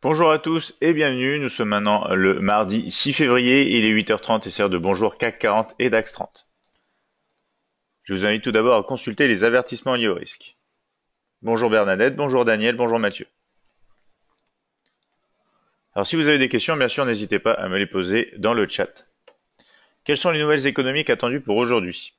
Bonjour à tous et bienvenue, nous sommes maintenant le mardi 6 février, il est 8h30 et c'est l'heure de Bonjour CAC 40 et DAX 30. Je vous invite tout d'abord à consulter les avertissements liés au risque. Bonjour Bernadette, bonjour Daniel, bonjour Mathieu. Alors si vous avez des questions, bien sûr, n'hésitez pas à me les poser dans le chat. Quelles sont les nouvelles économiques attendues pour aujourd'hui?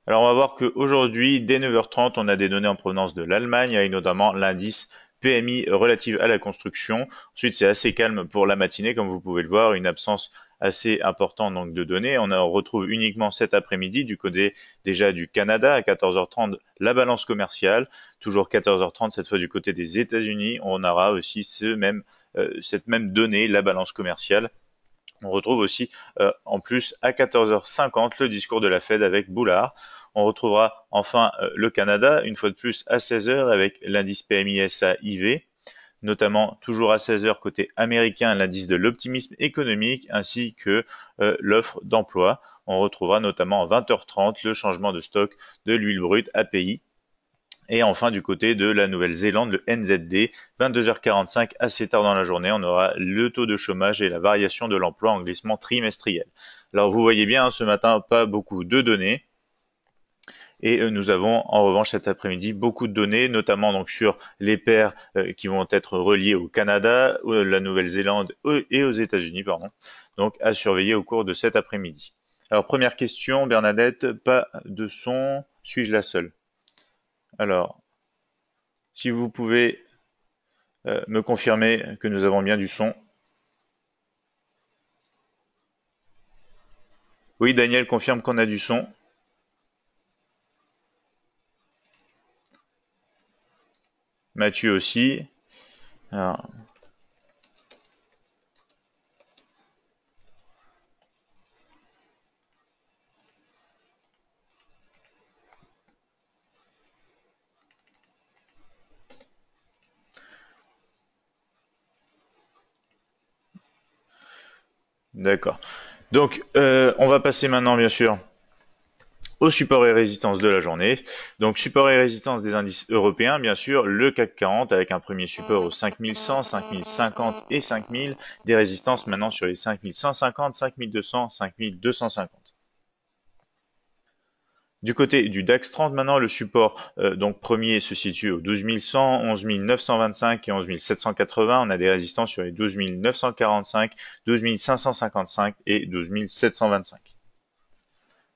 Alors on va voir qu'aujourd'hui, dès 9h30, on a des données en provenance de l'Allemagne, avec notamment l'indice PMI relative à la construction. Ensuite, c'est assez calme pour la matinée, comme vous pouvez le voir, une absence assez importante donc de données. On retrouve uniquement cet après-midi du côté déjà du Canada à 14h30 la balance commerciale, toujours 14h30 cette fois du côté des États-Unis. On aura aussi cette même donnée, la balance commerciale. On retrouve aussi en plus à 14h50 le discours de la Fed avec Boulard. On retrouvera enfin le Canada une fois de plus à 16h avec l'indice PMI SA IV, notamment toujours à 16h côté américain l'indice de l'optimisme économique ainsi que l'offre d'emploi. On retrouvera notamment à 20h30 le changement de stock de l'huile brute API. Et enfin, du côté de la Nouvelle-Zélande, le NZD, 22h45, assez tard dans la journée, on aura le taux de chômage et la variation de l'emploi en glissement trimestriel. Alors, vous voyez bien, ce matin, pas beaucoup de données. Et nous avons en revanche cet après-midi beaucoup de données, notamment donc sur les paires qui vont être reliées au Canada, la Nouvelle-Zélande et aux États-Unis, pardon. Donc à surveiller au cours de cet après-midi. Alors première question, Bernadette, pas de son, suis-je la seule? Alors, si vous pouvez me confirmer que nous avons bien du son. Oui, Daniel confirme qu'on a du son. Mathieu aussi. Alors, d'accord. Donc, on va passer maintenant, bien sûr, au support et résistance de la journée. Donc, support et résistance des indices européens, bien sûr, le CAC 40 avec un premier support aux 5100, 5050 et 5000. Des résistances maintenant sur les 5150, 5200, 5250. Du côté du DAX 30, maintenant, le support donc premier se situe aux 12 100, 11 925 et 11 780. On a des résistances sur les 12 945, 12 555 et 12 725.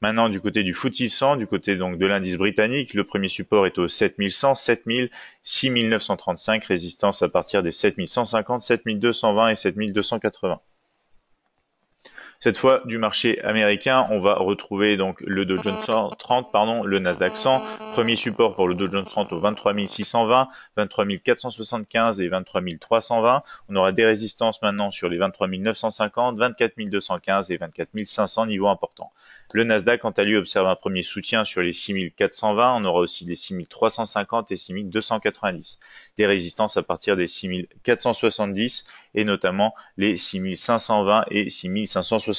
Maintenant, du côté du FTSE 100, du côté donc de l'indice britannique, le premier support est aux 7100, 7000, 6935, résistance à partir des 7150, 7220 et 7280. Cette fois, du marché américain, on va retrouver donc le Dow Jones 30, le Nasdaq 100. Premier support pour le Dow Jones 30 au 23 620, 23 475 et 23 320. On aura des résistances maintenant sur les 23 950, 24 215 et 24 500, niveaux importants. Le Nasdaq, quant à lui, observe un premier soutien sur les 6 420. On aura aussi les 6 350 et 6 290. Des résistances à partir des 6 470 et notamment les 6 520 et 6 575.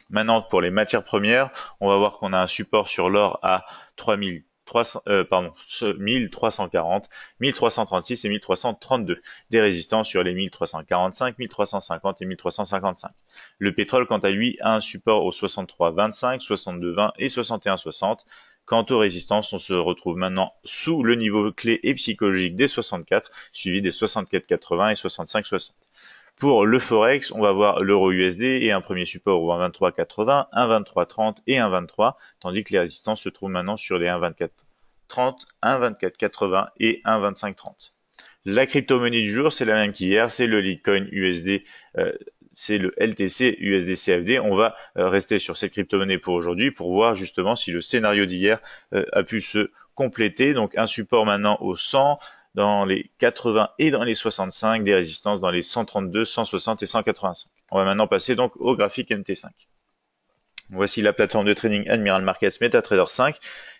Maintenant, pour les matières premières, on va voir qu'on a un support sur l'or à 1340, 1336 et 1332. Des résistances sur les 1345, 1350 et 1355. Le pétrole, quant à lui, a un support aux 63,25, 62,20 et 61,60. Quant aux résistances, on se retrouve maintenant sous le niveau clé et psychologique des 64, suivi des 64,80 et 65,60. Pour le Forex, on va voir l'euro USD et un premier support au 1,2380, 1,2330 et 1,23, tandis que les résistances se trouvent maintenant sur les 1,2430, 1,2480 et 1,2530. La crypto-monnaie du jour, c'est la même qu'hier, c'est le Litecoin USD, c'est le LTC USD CFD. On va rester sur cette crypto-monnaie pour aujourd'hui pour voir justement si le scénario d'hier a pu se compléter. Donc un support maintenant au 100, dans les 80 et dans les 65, des résistances dans les 132, 160 et 185. On va maintenant passer donc au graphique MT5. Voici la plateforme de trading Admiral Markets MetaTrader 5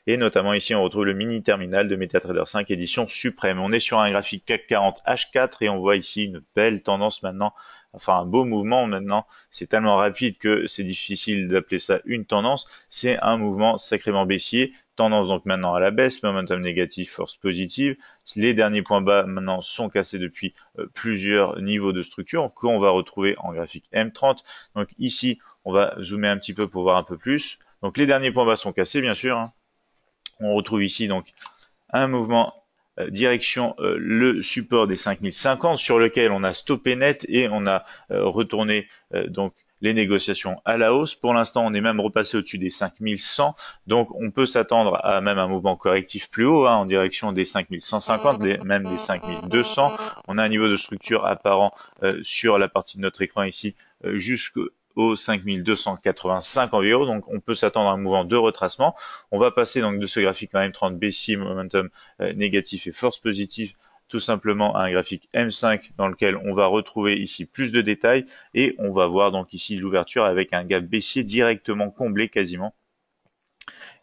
et notamment ici on retrouve le mini terminal de MetaTrader 5 édition suprême. On est sur un graphique CAC 40 H4 et on voit ici une belle tendance maintenant enfin un beau mouvement maintenant. C'est tellement rapide que c'est difficile d'appeler ça une tendance. C'est un mouvement sacrément baissier. Tendance donc maintenant à la baisse, momentum négatif, force positive. Les derniers points bas maintenant sont cassés depuis plusieurs niveaux de structure qu'on va retrouver en graphique M30. Donc ici, on va zoomer un petit peu pour voir un peu plus. Donc les derniers points bas sont cassés bien sûr, hein. On retrouve ici donc un mouvement direction le support des 5050 sur lequel on a stoppé net et on a retourné donc les négociations à la hausse. Pour l'instant, on est même repassé au-dessus des 5100, donc on peut s'attendre à même un mouvement correctif plus haut, hein, en direction des 5150, même des 5200. On a un niveau de structure apparent sur la partie de notre écran ici jusqu'au 5285 environ, donc on peut s'attendre à un mouvement de retracement. On va passer donc de ce graphique en M30 baissier, momentum négatif et force positive, tout simplement à un graphique M5 dans lequel on va retrouver ici plus de détails et on va voir donc ici l'ouverture avec un gap baissier directement comblé quasiment.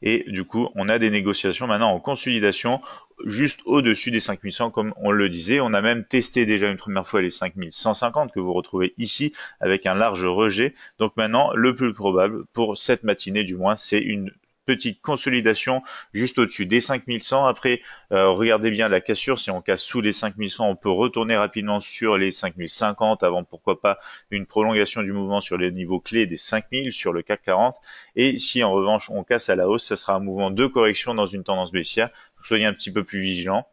Et du coup, on a des négociations maintenant en consolidation juste au-dessus des 5100 comme on le disait. On a même testé déjà une première fois les 5150 que vous retrouvez ici avec un large rejet. Donc maintenant, le plus probable pour cette matinée du moins, c'est une petite consolidation juste au-dessus des 5100. Après, regardez bien la cassure. Si on casse sous les 5100, on peut retourner rapidement sur les 5050 avant pourquoi pas une prolongation du mouvement sur les niveaux clés des 5000 sur le CAC 40. Et si en revanche on casse à la hausse, ce sera un mouvement de correction dans une tendance baissière. Soyez un petit peu plus vigilant.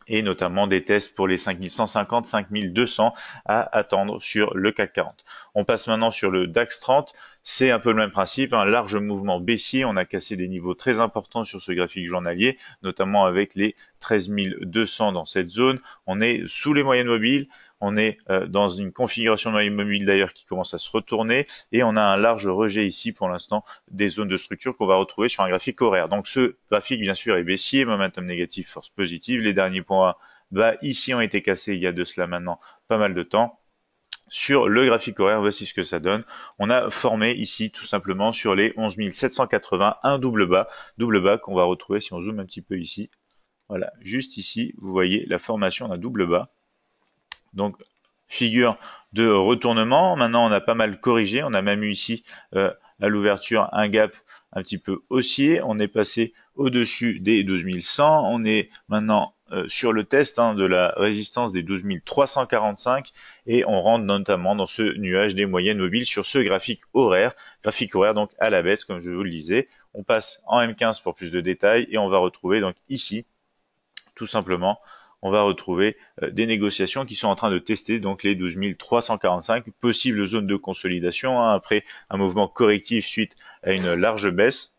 Et notamment des tests pour les 5150, 5200 à attendre sur le CAC 40. On passe maintenant sur le DAX 30. C'est un peu le même principe, un large mouvement baissier. On a cassé des niveaux très importants sur ce graphique journalier, notamment avec les 13 200 dans cette zone. On est sous les moyennes mobiles. On est dans une configuration de moyenne mobile d'ailleurs qui commence à se retourner et on a un large rejet ici pour l'instant des zones de structure qu'on va retrouver sur un graphique horaire. Donc ce graphique bien sûr est baissier, momentum négatif, force positive. Les derniers points bas ici ont été cassés il y a de cela maintenant pas mal de temps. Sur le graphique horaire, voici ce que ça donne. On a formé ici tout simplement sur les 11 780 un double bas qu'on va retrouver si on zoome un petit peu ici. Voilà, juste ici, vous voyez la formation d'un double bas. Donc, figure de retournement. Maintenant, on a pas mal corrigé. On a même eu ici, à l'ouverture, un gap un petit peu haussier. On est passé au-dessus des 12 100. On est maintenant sur le test de la résistance des 12 345 et on rentre notamment dans ce nuage des moyennes mobiles sur ce graphique horaire donc à la baisse comme je vous le disais. On passe en M15 pour plus de détails et on va retrouver donc ici tout simplement on va retrouver des négociations qui sont en train de tester donc les 12 345 possibles zones de consolidation après un mouvement correctif suite à une large baisse.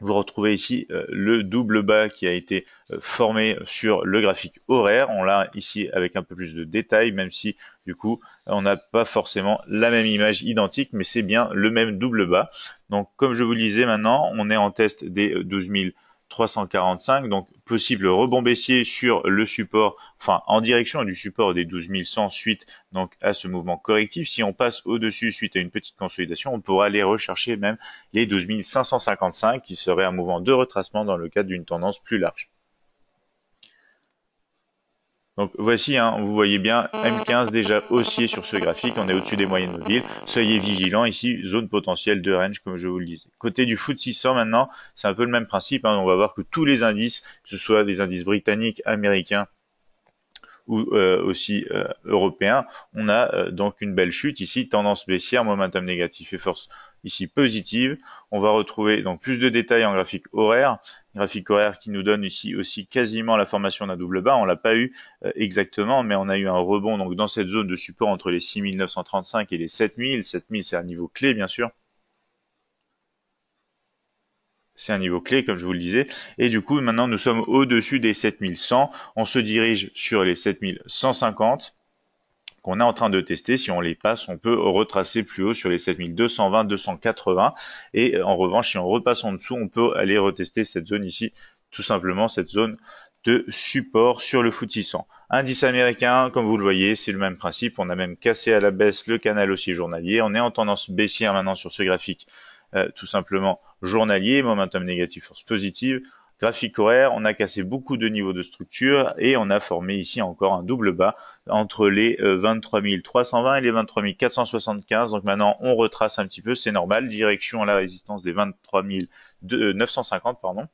Vous retrouvez ici le double bas qui a été formé sur le graphique horaire. On l'a ici avec un peu plus de détails, même si du coup on n'a pas forcément la même image identique, mais c'est bien le même double bas. Donc comme je vous le disais maintenant, on est en test des 12 345, donc possible rebond baissier sur le support, enfin en direction du support des 12 100 suite donc à ce mouvement correctif. Si on passe au-dessus suite à une petite consolidation, on pourra aller rechercher même les 12 555 qui serait un mouvement de retracement dans le cadre d'une tendance plus large. Donc voici, vous voyez bien M15 déjà haussier sur ce graphique, on est au-dessus des moyennes mobiles. Soyez vigilants ici, zone potentielle de range comme je vous le disais. Côté du FTSE 600 maintenant, c'est un peu le même principe, on va voir que tous les indices, que ce soit des indices britanniques, américains ou aussi européens, on a donc une belle chute ici, tendance baissière, momentum négatif et force ici positive. On va retrouver donc plus de détails en graphique horaire qui nous donne ici aussi quasiment la formation d'un double bas. On l'a pas eu exactement, mais on a eu un rebond donc dans cette zone de support entre les 6935 et les 7000. 7000 c'est un niveau clé bien sûr. C'est un niveau clé, comme je vous le disais. Et du coup, maintenant, nous sommes au-dessus des 7100. On se dirige sur les 7150 qu'on est en train de tester. Si on les passe, on peut retracer plus haut sur les 7220, 280. Et en revanche, si on repasse en dessous, on peut aller retester cette zone ici, tout simplement cette zone de support sur le FTSE 600. Indice américain, comme vous le voyez, c'est le même principe. On a même cassé à la baisse le canal haussier journalier. On est en tendance baissière maintenant sur ce graphique. Tout simplement journalier, momentum négatif, force positive. Graphique horaire, on a cassé beaucoup de niveaux de structure et on a formé ici encore un double bas entre les 23 320 et les 23 475. Donc maintenant, on retrace un petit peu, c'est normal, direction la résistance des 23 950, pardon.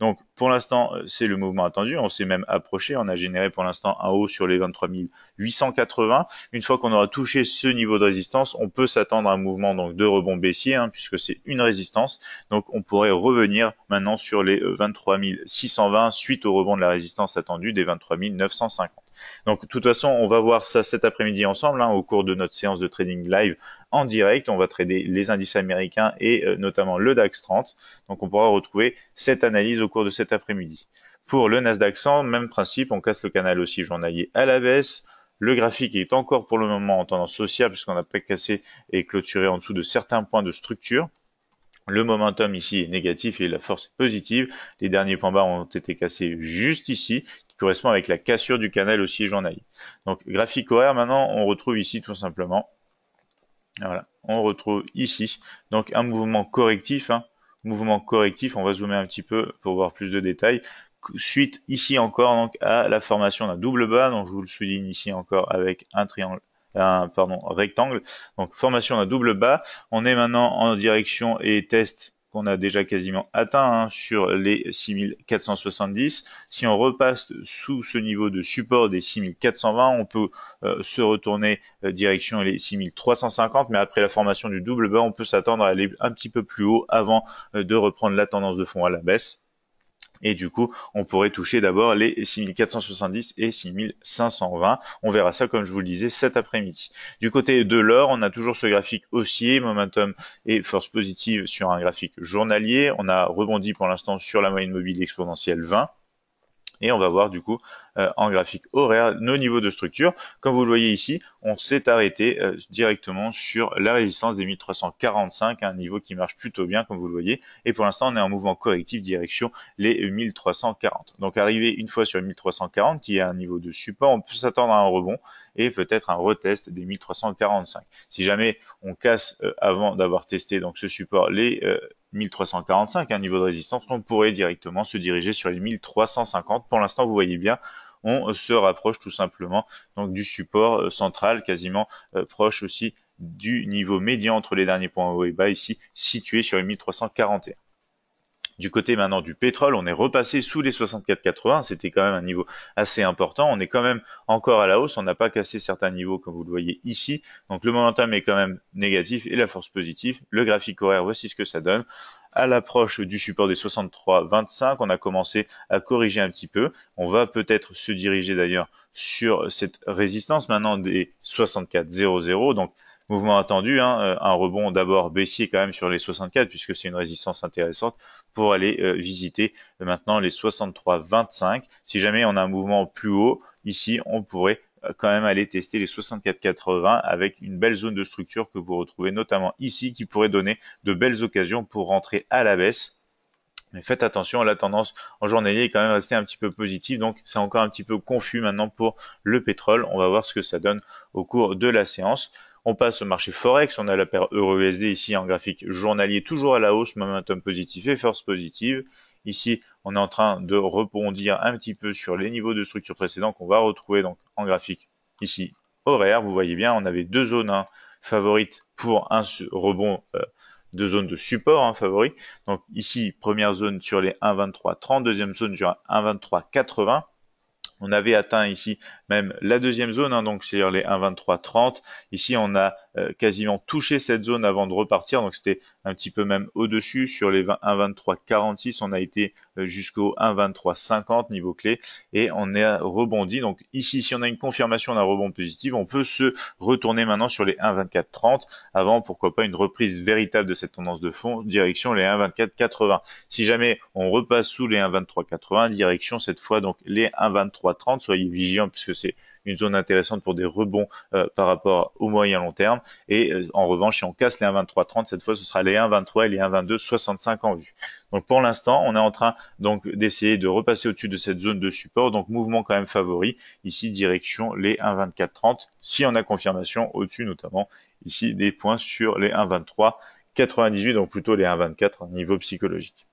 Donc pour l'instant, c'est le mouvement attendu. On s'est même approché. On a généré pour l'instant un haut sur les 23 880. Une fois qu'on aura touché ce niveau de résistance, on peut s'attendre à un mouvement donc de rebond baissier, puisque c'est une résistance. Donc on pourrait revenir maintenant sur les 23 620 suite au rebond de la résistance attendue des 23 950. Donc de toute façon, on va voir ça cet après-midi ensemble au cours de notre séance de trading live en direct. On va trader les indices américains et notamment le DAX 30. Donc on pourra retrouver cette analyse au cours de cet après-midi. Pour le Nasdaq 100, même principe, on casse le canal aussi journalier à la baisse. Le graphique est encore pour le moment en tendance haussière puisqu'on n'a pas cassé et clôturé en dessous de certains points de structure. Le momentum ici est négatif et la force est positive. Les derniers points bas ont été cassés juste ici, qui correspond avec la cassure du canal haussier journalier. Donc graphique horaire, maintenant on retrouve ici tout simplement. Voilà, on retrouve ici donc un mouvement correctif. Mouvement correctif, on va zoomer un petit peu pour voir plus de détails. Suite ici encore donc à la formation d'un double bas, donc je vous le souligne ici encore avec un triangle, rectangle. Donc formation d'un double bas. On est maintenant en direction et test qu'on a déjà quasiment atteint sur les 6470. Si on repasse sous ce niveau de support des 6420, on peut se retourner direction les 6350, mais après la formation du double bas, on peut s'attendre à aller un petit peu plus haut avant de reprendre la tendance de fond à la baisse. Et du coup, on pourrait toucher d'abord les 6470 et 6520. On verra ça, comme je vous le disais, cet après-midi. Du côté de l'or, on a toujours ce graphique haussier, momentum et force positive sur un graphique journalier. On a rebondi pour l'instant sur la moyenne mobile exponentielle 20. Et on va voir du coup en graphique horaire nos niveaux de structure. Comme vous le voyez ici, on s'est arrêté directement sur la résistance des 1345, un niveau qui marche plutôt bien comme vous le voyez. Et pour l'instant, on est en mouvement correctif direction les 1340. Donc arrivé une fois sur les 1340, qui est un niveau de support, on peut s'attendre à un rebond et peut-être un retest des 1345. Si jamais on casse avant d'avoir testé donc ce support les 1345, un niveau de résistance, on pourrait directement se diriger sur les 1350. Pour l'instant, vous voyez bien, on se rapproche tout simplement donc du support central, quasiment proche aussi du niveau médian entre les derniers points haut et bas, ici situé sur les 1341. Du côté maintenant du pétrole, on est repassé sous les 64,80, c'était quand même un niveau assez important. On est quand même encore à la hausse, on n'a pas cassé certains niveaux comme vous le voyez ici. Donc le momentum est quand même négatif et la force positive. Le graphique horaire, voici ce que ça donne. À l'approche du support des 63,25, on a commencé à corriger un petit peu. On va peut-être se diriger d'ailleurs sur cette résistance maintenant des 64,00. Donc mouvement attendu, un rebond d'abord baissier quand même sur les 64 puisque c'est une résistance intéressante pour aller visiter maintenant les 63,25. Si jamais on a un mouvement plus haut, ici on pourrait quand même aller tester les 64,80 avec une belle zone de structure que vous retrouvez notamment ici qui pourrait donner de belles occasions pour rentrer à la baisse. Mais faites attention, la tendance en journalier est quand même restée un petit peu positive, donc c'est encore un petit peu confus maintenant pour le pétrole. On va voir ce que ça donne au cours de la séance. On passe au marché Forex, on a la paire Euro-USD ici en graphique journalier, toujours à la hausse, momentum positif et force positive. Ici, on est en train de rebondir un petit peu sur les niveaux de structure précédents qu'on va retrouver donc en graphique ici horaire. Vous voyez bien, on avait deux zones favorites pour un rebond, deux zones de support favoris. Donc ici, première zone sur les 1,2330, deuxième zone sur 1,2380. On avait atteint ici même la deuxième zone, donc c'est-à-dire les 1,2330. Ici, on a quasiment touché cette zone avant de repartir, donc c'était un petit peu même au-dessus. Sur les 1,2346, on a été jusqu'au 1,2350 niveau clé et on est rebondi. Donc ici, si on a une confirmation d'un rebond positif, on peut se retourner maintenant sur les 1,2430 avant, pourquoi pas, une reprise véritable de cette tendance de fond, direction les 1,2480. Si jamais on repasse sous les 1,2380, direction cette fois donc les 1,2330, soyez vigilants puisque c'est une zone intéressante pour des rebonds par rapport au moyen long terme. Et en revanche, si on casse les 1,2330, cette fois ce sera les 1,23 et les 1,2265 en vue. Donc pour l'instant, on est en train donc d'essayer de repasser au-dessus de cette zone de support. Donc mouvement quand même favori. Ici, direction les 1,2430. Si on a confirmation au-dessus, notamment ici des points sur les 1,2398, donc plutôt les 1,24 niveau psychologique.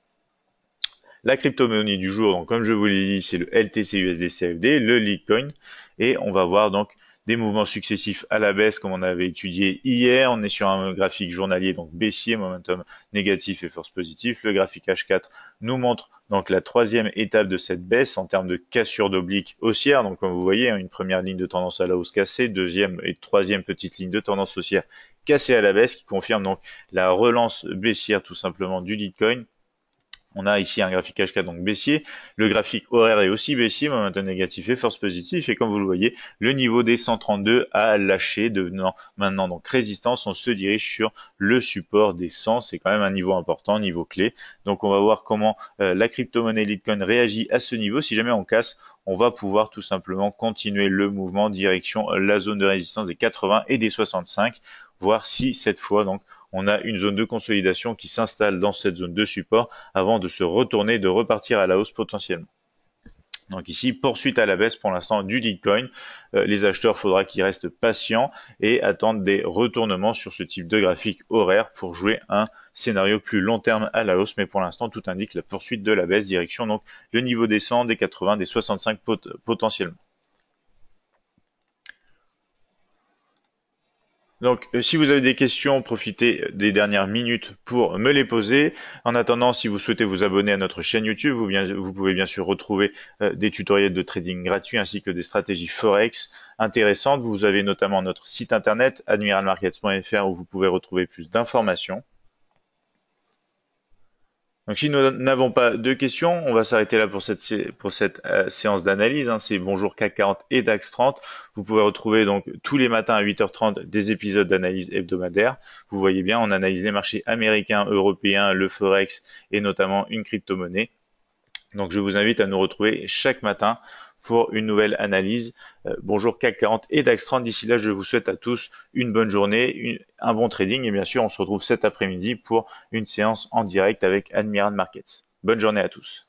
La crypto-monnaie du jour, donc comme je vous l'ai dit, c'est le LTC USD-CFD, le Litecoin, et on va voir donc des mouvements successifs à la baisse comme on avait étudié hier. On est sur un graphique journalier donc baissier, momentum négatif et force positive. Le graphique H4 nous montre donc la troisième étape de cette baisse en termes de cassure d'oblique haussière. Donc comme vous voyez, une première ligne de tendance à la hausse cassée, deuxième et troisième petite ligne de tendance haussière cassée à la baisse qui confirme donc la relance baissière tout simplement du Litecoin. On a ici un graphique H4 donc baissier, le graphique horaire est aussi baissier, momentum négatif et force positive, et comme vous le voyez, le niveau des 132 a lâché, devenant maintenant donc résistance, on se dirige sur le support des 100, c'est quand même un niveau important, niveau clé, donc on va voir comment la crypto-monnaie Litecoin réagit à ce niveau. Si jamais on casse, on va pouvoir tout simplement continuer le mouvement direction la zone de résistance des 80 et des 65, voir si cette fois donc on a une zone de consolidation qui s'installe dans cette zone de support avant de se retourner, de repartir à la hausse potentiellement. Donc ici, poursuite à la baisse pour l'instant du Litecoin. Les acheteurs, faudra qu'ils restent patients et attendent des retournements sur ce type de graphique horaire pour jouer un scénario plus long terme à la hausse. Mais pour l'instant, tout indique la poursuite de la baisse, direction donc le niveau des 100, des 80, des 65 potentiellement. Donc, si vous avez des questions, profitez des dernières minutes pour me les poser. En attendant, si vous souhaitez vous abonner à notre chaîne YouTube, vous pouvez bien sûr retrouver des tutoriels de trading gratuits ainsi que des stratégies Forex intéressantes. Vous avez notamment notre site internet admiralmarkets.fr où vous pouvez retrouver plus d'informations. Donc si nous n'avons pas de questions, on va s'arrêter là pour cette séance d'analyse. C'est Bonjour CAC 40 et DAX 30. Vous pouvez retrouver donc tous les matins à 8h30 des épisodes d'analyse hebdomadaire. Vous voyez bien, on analyse les marchés américains, européens, le Forex et notamment une crypto-monnaie. Donc je vous invite à nous retrouver chaque matin pour une nouvelle analyse. Bonjour CAC 40 et DAX 30. D'ici là, je vous souhaite à tous une bonne journée, un bon trading et bien sûr, on se retrouve cet après-midi pour une séance en direct avec Admiral Markets. Bonne journée à tous.